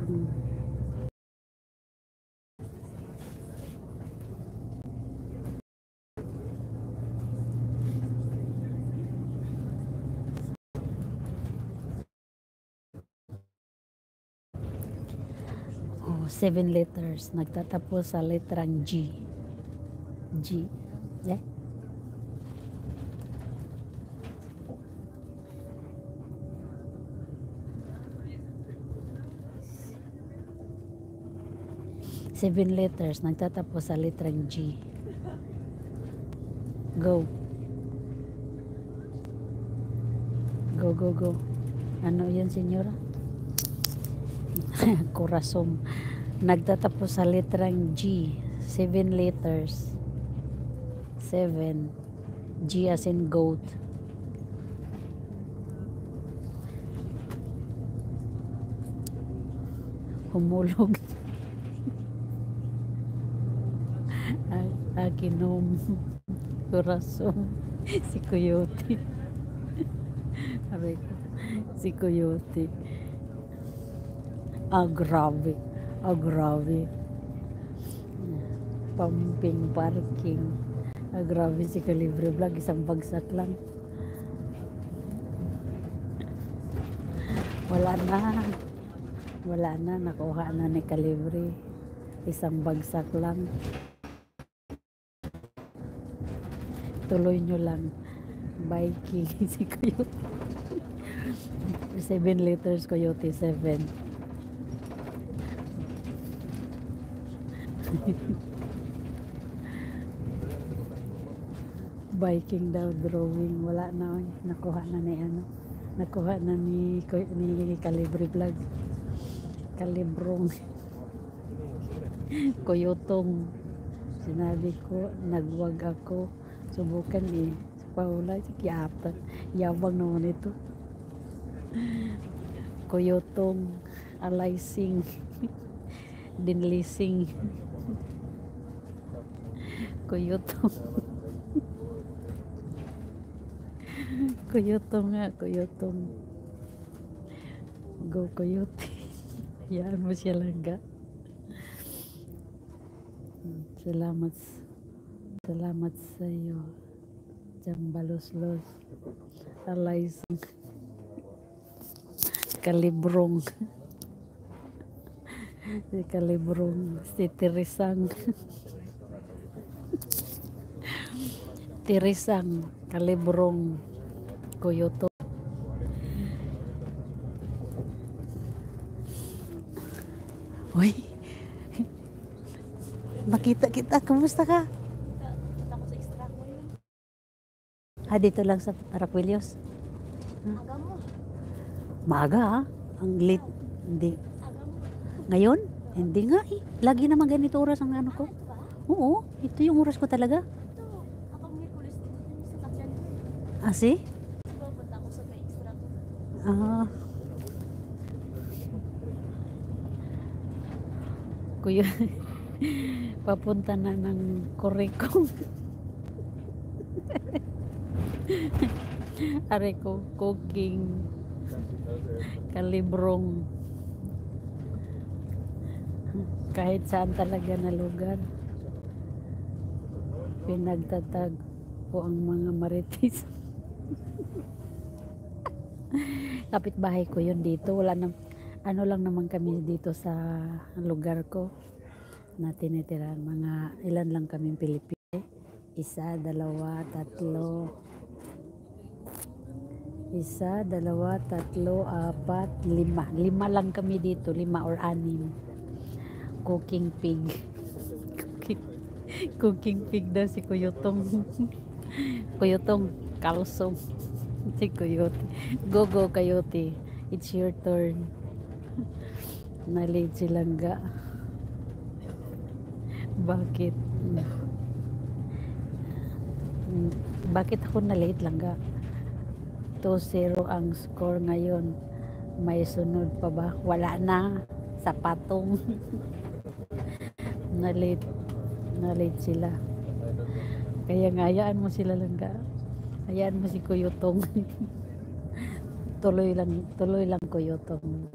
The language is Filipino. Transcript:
Hmm. Oh, 7 letters. Nagtatapos sa letrang G. G. Yeah. Seven letters. Nagtatapos sa letrang G. Go. Go, go, go. Ano yan, senyora? Corazon. Nagtatapos sa letrang G. 7 letters. 7. G as in goat. Humulog. Aginom. Corazon. Si Coyote. Aray ko. Si Coyote. Grabe. Grabe. Pumping, parking. Grabe si Calibre Vlog. Isang bagsak lang. Wala na. Nakuha na ni Calibre. Isang bagsak lang. Tuloy nyo lang. Biking. Si Coyote. 7 letters, Coyote. 7. Biking daw, drawing. Wala na. Nakuha na ni Nakuha na ni Calibre Vlog. Kalibrong. Coyotong. Sinabi ko, nagwag ako. Subukan eh. Si Paula, si Kiata. Yabang naman ito. Coyotong. Alaysing. Dinlising. Coyotong. Coyotong nga, Coyotong. Go Coyote. Hayaan mo siya langga. Salamat sa iyo. Jambalos-los. Alaysing. Kalibrong. Si Kalibrong. Si Tirisang. Tirisang. Kalibrong. Coyote. Uy. Makita kita. Kamusta ka? Kita ko sa extra ko yun. Dito lang sa Paraquilios. Aga mo. Maaga Ang late. Hindi. Aga mo. Ngayon? Hindi nga eh. Lagi naman ganito oras ang ano ko. Ito ba? Oo. Ito yung oras ko talaga. Ito. Kapag may kulis dito din sa sakyan ko. See? Diba, punta ako sa extra ko. Kuya. Papunta na ng Correcong. Areko, cooking. Kalibrong. Kahit saan talaga na lugar. Pinagtatag po ang mga marites. Kapitbahay ko yun dito. Wala nang, ano lang naman kami dito sa lugar ko na tinitira. Mga ilan lang kaming Pilipino. 1, 2, 3. 1, 2, 3, 4, 5. 5 lang kami dito. 5 or 6. Cooking pig. Cooking pig daw si Kuyotong. Kuyotong kalsong. Si Coyote. Go, go, Coyote. It's your turn. Nalate si Langga. Bakit? Bakit ako nalate, Langga? 2-0 ang score ngayon. May sunod pa ba? Wala na. Sa patong. Nalate sila. Kaya nga, hayaan mo sila, Langga. Hayaan mo si Kuyotong. Tuloy lang Kuyotong.